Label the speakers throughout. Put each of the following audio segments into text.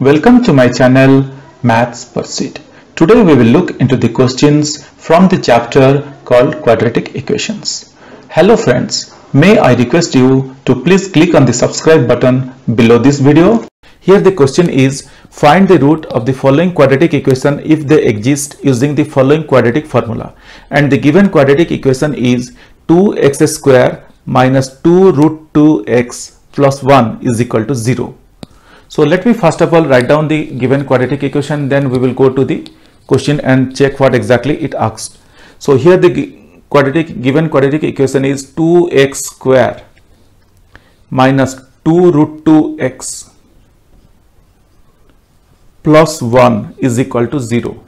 Speaker 1: Welcome to my channel Maths Pursuit. Today we will look into the questions from the chapter called Quadratic Equations. Hello friends, may I request you to please click on the subscribe button below this video. Here the question is, find the root of the following quadratic equation if they exist using the following quadratic formula. And the given quadratic equation is 2x square minus 2 root 2x plus 1 is equal to 0. So let me first of all write down the given quadratic equation, then we will go to the question and check what exactly it asks. So here the given quadratic equation is 2x square minus 2 root 2x plus 1 is equal to 0.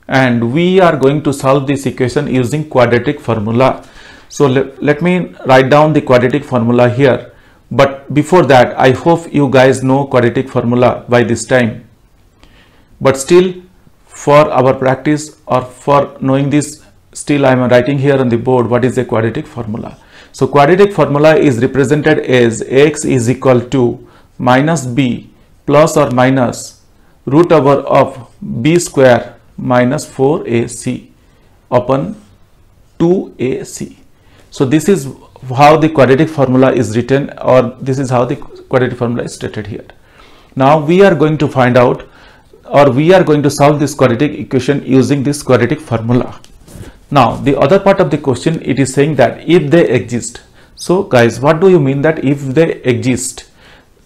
Speaker 1: And we are going to solve this equation using quadratic formula. So let me write down the quadratic formula here. But before that, I hope you guys know quadratic formula by this time. But still, for our practice or for knowing this, still I am writing here on the board what is a quadratic formula. So quadratic formula is represented as x is equal to minus b plus or minus root over of b square minus 4ac upon 2ac. So this is how the quadratic formula is written, or this is how the quadratic formula is stated here. Now we are going to find out, or we are going to solve this quadratic equation using this quadratic formula. Now the other part of the question, it is saying that if they exist. So guys, what do you mean that if they exist?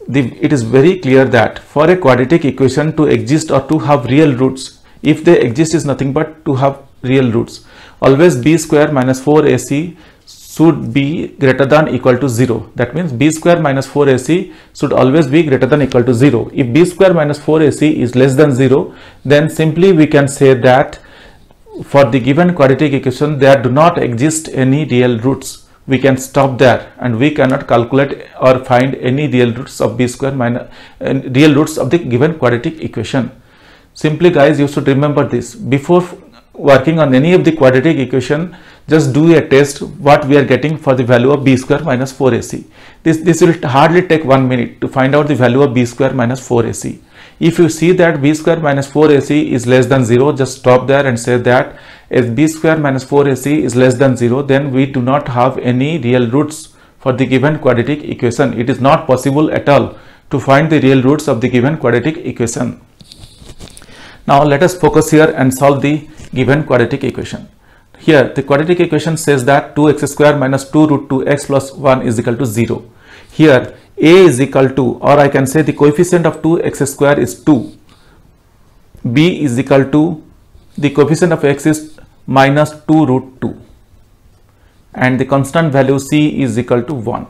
Speaker 1: It is very clear that for a quadratic equation to exist or to have real roots, if they exist is nothing but to have real roots. Always b square minus 4ac should be greater than equal to 0. That means b square minus 4ac should always be greater than equal to 0. If b square minus 4ac is less than 0, then simply we can say that for the given quadratic equation there do not exist any real roots. We can stop there and we cannot calculate or find any real roots of b square minus real roots of the given quadratic equation. Simply guys, you should remember this. Before working on any of the quadratic equation, just do a test what we are getting for the value of b square minus 4ac. This will hardly take 1 minute to find out the value of b square minus 4ac. If you see that b square minus 4ac is less than 0, just stop there and say that if b square minus 4ac is less than 0, then we do not have any real roots for the given quadratic equation. It is not possible at all to find the real roots of the given quadratic equation. Now let us focus here and solve the given quadratic equation. Here the quadratic equation says that 2x square minus 2 root 2x plus 1 is equal to 0. Here a is equal to, or I can say the coefficient of 2x square is 2. b is equal to, the coefficient of x is minus 2 root 2. And the constant value c is equal to 1.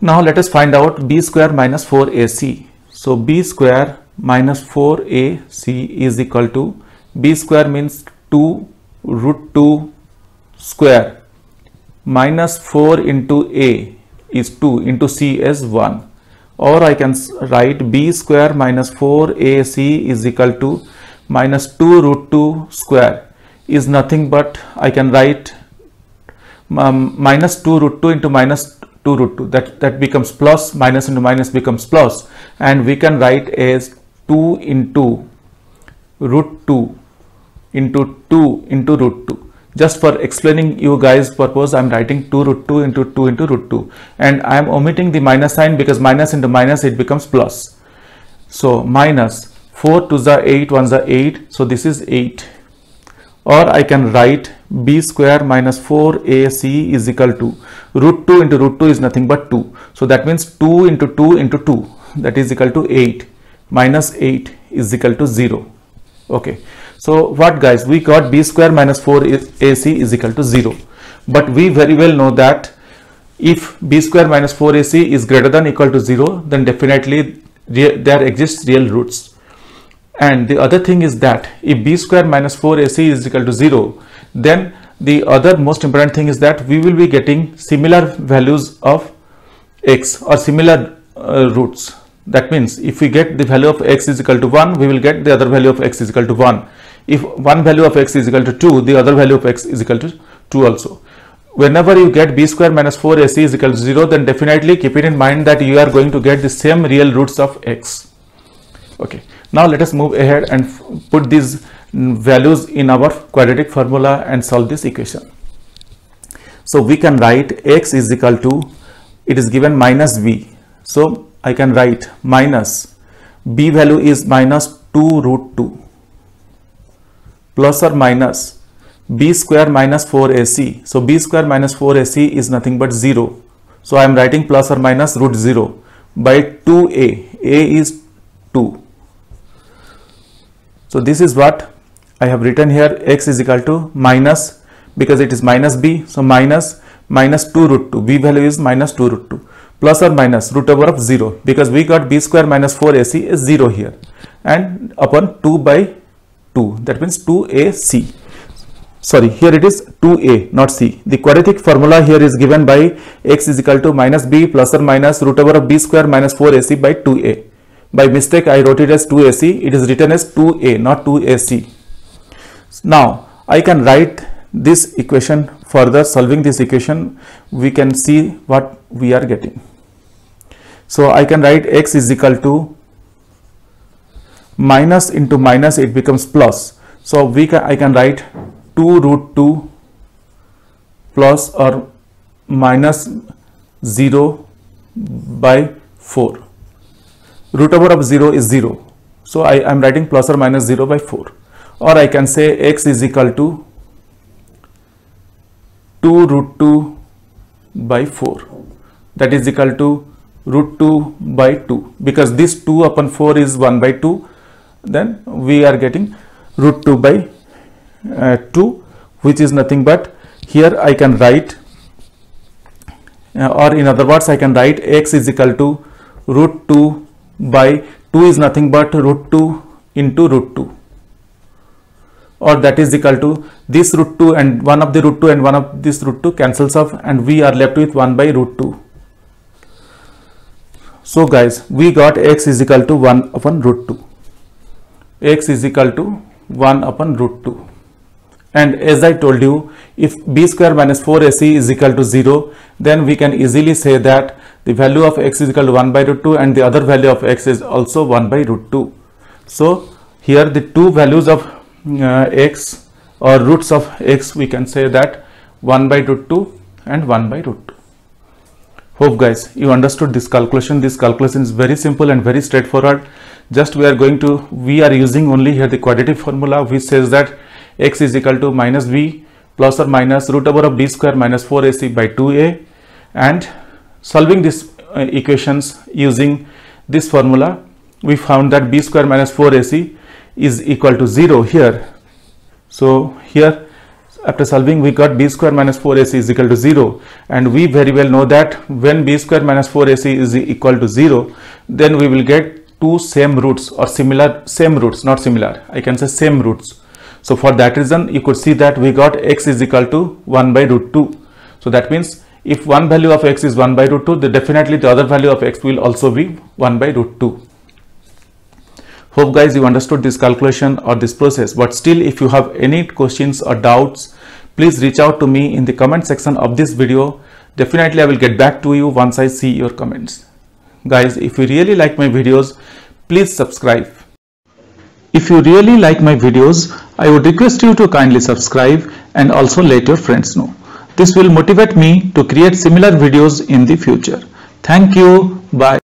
Speaker 1: Now let us find out b square minus 4ac. So b square minus 4ac is equal to, b square means 2 root 2 square minus 4 into a is 2 into c is 1, or I can write b square minus 4ac is equal to minus 2 root 2 square is nothing but I can write minus 2 root 2 into minus 2 root 2, that becomes plus, minus into minus becomes plus, and we can write as 2 into root 2 into 2 into root 2. Just for explaining you guys purpose, I am writing 2 root 2 into 2 into root 2, and I am omitting the minus sign because minus into minus it becomes plus. So minus 4 to the 8, 1 the 8, so this is 8. Or I can write b square minus 4ac is equal to root 2 into root 2 is nothing but 2. So that means 2 into 2 into 2, that is equal to 8. Minus 8 is equal to 0. Okay. So what guys, we got b square minus 4ac is equal to 0. But we very well know that if b square minus 4ac is greater than equal to 0, then definitely there exists real roots. And the other thing is that if b square minus 4ac is equal to 0, then the other most important thing is that we will be getting similar values of x or similar roots. That means if we get the value of x is equal to 1, we will get the other value of x is equal to 1. If one value of x is equal to 2, the other value of x is equal to 2 also. whenever you get b square minus 4ac is equal to 0, then definitely keep it in mind that you are going to get the same real roots of x. Okay, now let us move ahead and put these values in our quadratic formula and solve this equation. So we can write x is equal to, it is given minus b, so I can write minus b value is minus 2 root 2 plus or minus b square minus 4ac. So b square minus 4ac is nothing but 0. So I am writing plus or minus root 0 by 2a. A is 2. So this is what I have written here. X is equal to minus, because it is minus b, so minus 2 root 2. B value is minus 2 root 2 plus or minus root over of 0, because we got b square minus 4ac is 0 here, and upon 2 by 2, that means 2ac. Sorry, here it is 2a, not c. The quadratic formula here is given by x is equal to minus b plus or minus root over of b square minus 4ac by 2a. By mistake I wrote it as 2ac, it is written as 2a, not 2ac. Now I can write this equation further. Solving this equation, we can see what we are getting. So I can write x is equal to minus into minus, it becomes plus. So I can write 2 root 2 plus or minus 0 by 4. Root over of 0 is 0. So I am writing plus or minus 0 by 4. Or I can say x is equal to 2 root 2 by 4. That is equal to root 2 by 2. Because this 2 upon 4 is 1 by 2. Then we are getting root 2 by 2, which is nothing but, here I can write, or in other words I can write x is equal to root 2 by 2 is nothing but root 2 into root 2, or that is equal to this root 2 and one of the root 2 and one of this root 2 cancels off, and we are left with 1 by root 2. So guys, we got x is equal to 1 upon root 2. X is equal to 1 upon root 2. And as I told you, if b square minus 4ac is equal to 0, then we can easily say that the value of x is equal to 1 by root 2 and the other value of x is also 1 by root 2. So here the two values of x or roots of x, we can say that 1 by root 2 and 1 by root 2. Hope guys you understood this calculation. This calculation is very simple and very straightforward. Just we are using only here the quadratic formula, which says that x is equal to minus b plus or minus root over of b square minus 4ac by 2a, and solving this equations using this formula, we found that b square minus 4ac is equal to 0 here. So here after solving we got b square minus 4ac is equal to 0, and we very well know that when b square minus 4ac is equal to 0, then we will get two same roots or same roots, not similar, I can say same roots. So for that reason you could see that we got x is equal to 1 by root 2. So that means if one value of x is 1 by root 2, then definitely the other value of x will also be 1 by root 2. Hope guys you understood this calculation or this process, but still if you have any questions or doubts, please reach out to me in the comment section of this video. Definitely I will get back to you once I see your comments. Guys, if you really like my videos, please subscribe. If you really like my videos, I would request you to kindly subscribe and also let your friends know. This will motivate me to create similar videos in the future. Thank you. Bye.